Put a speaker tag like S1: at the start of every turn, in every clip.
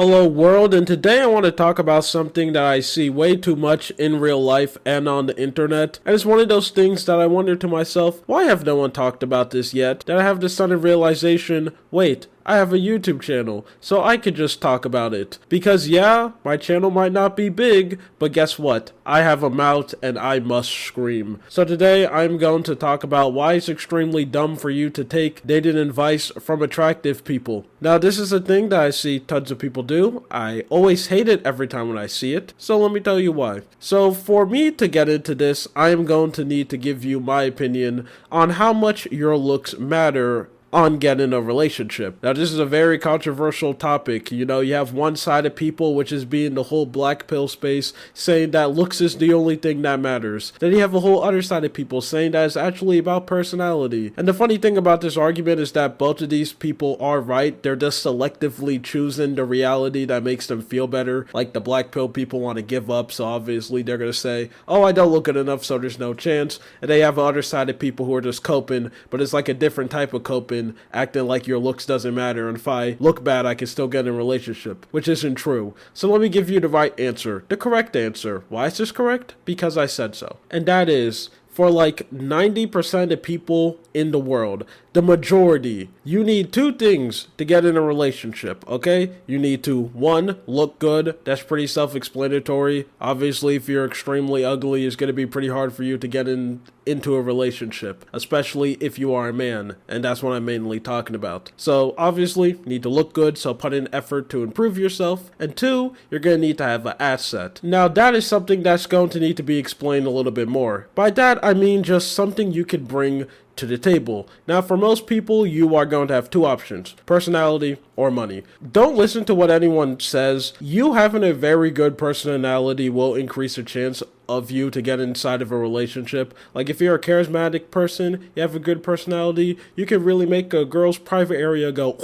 S1: Hello world, and today I want to talk about something that I see way too much in real life and on the internet. And it's one of those things that I wonder to myself, why have no one talked about this yet? That I have the sudden realization, wait, I have a YouTube channel, so I could just talk about it. Because yeah, my channel might not be big, but guess what? I have a mouth and I must scream. So today I'm going to talk about why it's extremely dumb for you to take dating advice from attractive people. Now this is a thing that I see tons of people do. I always hate it every time when I see it, so let me tell you why. So for me to get into this, I am going to need to give you my opinion on how much your looks matter on getting a relationship. Now, this is a very controversial topic. You know, you have one side of people, which is being the whole black pill space, saying that looks is the only thing that matters. Then you have a whole other side of people saying that it's actually about personality. And the funny thing about this argument is that both of these people are right. They're just selectively choosing the reality that makes them feel better. Like the black pill people want to give up, so obviously they're going to say, oh, I don't look good enough, so there's no chance. And they have the other side of people who are just coping, but it's like a different type of coping, acting like your looks doesn't matter, and if I look bad I can still get in a relationship, which isn't true. So let me give you the right answer, the correct answer. Why is this correct? Because I said so. And that is, for like 90% of people in the world, the majority, you need two things to get in a relationship, okay? You need to, one, look good. That's pretty self-explanatory. Obviously, if you're extremely ugly, it's going to be pretty hard for you to get into a relationship, especially if you are a man, and that's what I'm mainly talking about. So, obviously, you need to look good, so put in effort to improve yourself. And two, you're going to need to have an asset. Now, that is something that's going to need to be explained a little bit more. By that, I mean just something you could bring to the table. Now, for most people, you are going to have two options: personality or money. Don't listen to what anyone says. You having a very good personality will increase the chance of you to get inside of a relationship. Like if you're a charismatic person, you have a good personality, you can really make a girl's private area go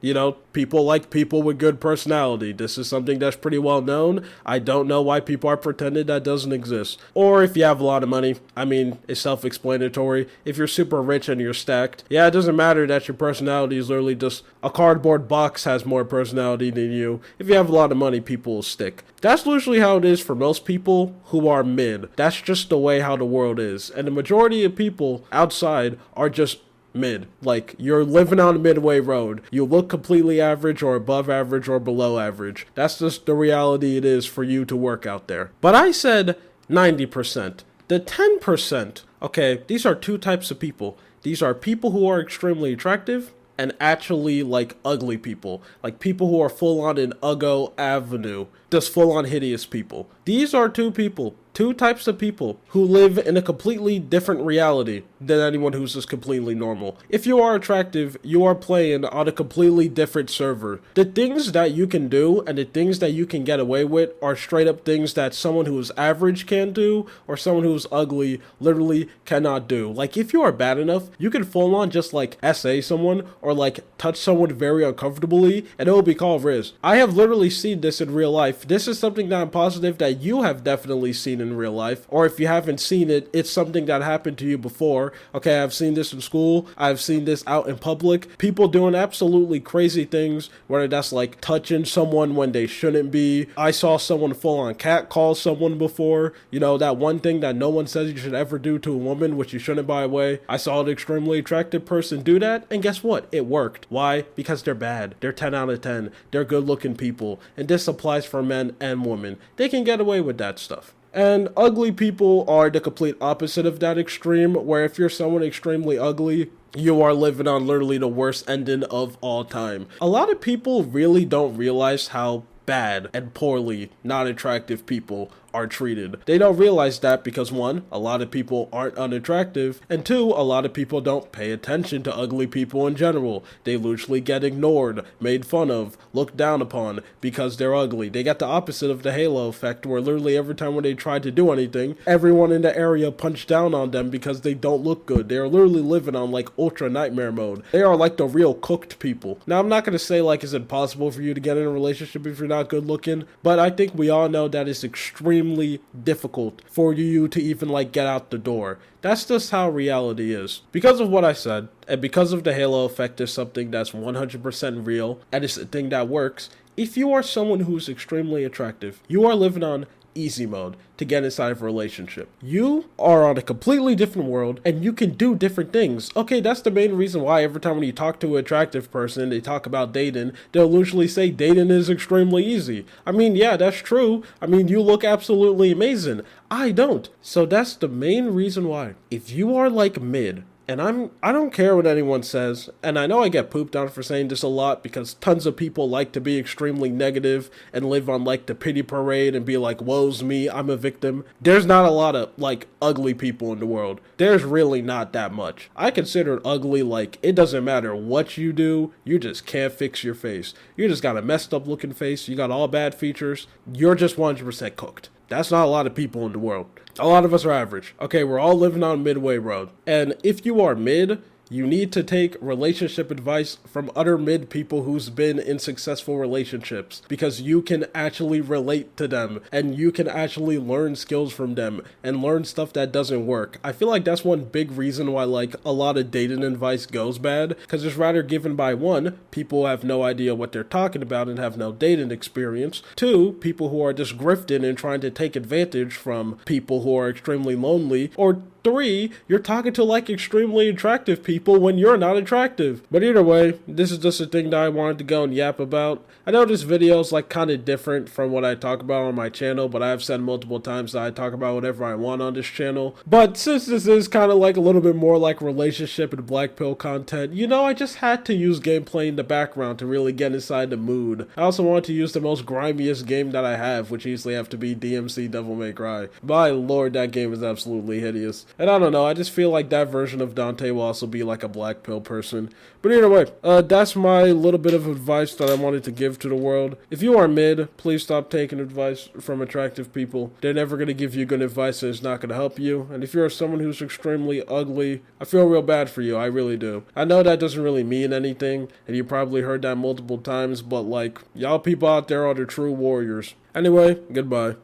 S1: you know, people like people with good personality. This is something that's pretty well known. I don't know why people are pretending that doesn't exist. Or if you have a lot of money, I mean, it's self-explanatory. If you're super rich and you're stacked, yeah, it doesn't matter that your personality is literally just a cardboard box has more personality than you. If you have a lot of money, people will stick. That's usually how it is for most people who are mid. That's just the way how the world is. And the majority of people outside are just mid. Like, you're living on a midway road. You look completely average or above average or below average. That's just the reality it is for you to work out there. But I said 90%. The 10%, okay, these are two types of people. These are people who are extremely attractive and actually like ugly people. Like people who are full on in Uggo Avenue. Just full on hideous people. These are two types of people who live in a completely different reality than anyone who's just completely normal. If you are attractive, you are playing on a completely different server. The things that you can do and the things that you can get away with are straight up things that someone who is average can do, or someone who's ugly literally cannot do. Like if you are bad enough, you can full on just like SA someone or like touch someone very uncomfortably and it will be called Riz. I have literally seen this in real life. This is something that I'm positive that you have definitely seen in real life, or if you haven't seen it, it's something that happened to you before. Okay, I've seen this in school, I've seen this out in public, people doing absolutely crazy things, whether that's like touching someone when they shouldn't be. I saw someone full on cat call someone before, you know, that one thing that no one says you should ever do to a woman, which you shouldn't, by the way. I saw an extremely attractive person do that, and guess what? It worked. Why? Because they're bad. They're 10 out of 10. They're good looking people, and this applies for men and women. They can get away with that stuff. And ugly people are the complete opposite of that extreme, where if you're someone extremely ugly, you are living on literally the worst ending of all time. A lot of people really don't realize how bad and poorly non-attractive people are treated. They don't realize that because one, a lot of people aren't unattractive, and two, a lot of people don't pay attention to ugly people in general. They usually get ignored, made fun of, looked down upon because they're ugly. They get the opposite of the halo effect, where literally every time when they try to do anything, everyone in the area punched down on them because they don't look good. They are literally living on like ultra nightmare mode. They are like the real cooked people. Now, I'm not going to say like it's impossible for you to get in a relationship if you're not good looking, but I think we all know that it's extremely difficult for you to even like get out the door. That's just how reality is. Because of what I said, and because of the halo effect is something that's 100% real, and it's a thing that works, if you are someone who's extremely attractive, you are living on easy mode to get inside of a relationship. You are on a completely different world and you can do different things. Okay, that's the main reason why every time when you talk to an attractive person, they talk about dating, they'll usually say dating is extremely easy. I mean, yeah, that's true. I mean, you look absolutely amazing. I don't. So that's the main reason why. If you are like mid, and I don't care what anyone says, and I know I get pooped on for saying this a lot because tons of people like to be extremely negative and live on like the pity parade and be like, woe's me, I'm a victim. There's not a lot of like ugly people in the world. There's really not that much. I consider it ugly like it doesn't matter what you do, you just can't fix your face. You just got a messed up looking face, you got all bad features, you're just 100% cooked. That's not a lot of people in the world. A lot of us are average. Okay, we're all living on midway road. And if you are mid, you need to take relationship advice from other mid people who's been in successful relationships because you can actually relate to them and you can actually learn skills from them and learn stuff that doesn't work. I feel like that's one big reason why like a lot of dating advice goes bad because it's rather given by one, people who have no idea what they're talking about and have no dating experience. Two, people who are just grifting and trying to take advantage from people who are extremely lonely. Or three, you're talking to like extremely attractive people when you're not attractive. But either way, this is just a thing that I wanted to go and yap about. I know this video is like kind of different from what I talk about on my channel, but I've said multiple times that I talk about whatever I want on this channel. But since this is kind of like a little bit more like relationship and black pill content, you know, I just had to use gameplay in the background to really get inside the mood. I also wanted to use the most grimiest game that I have, which easily have to be DMC Devil May Cry. My lord, that game is absolutely hideous. And I don't know, I just feel like that version of Dante will also be like a black pill person. But either way, that's my little bit of advice that I wanted to give to the world. If you are mid, please stop taking advice from attractive people. They're never going to give you good advice and it's not going to help you. And if you're someone who's extremely ugly, I feel real bad for you. I really do. I know that doesn't really mean anything, and you probably heard that multiple times, but like, y'all people out there are the true warriors. Anyway, goodbye.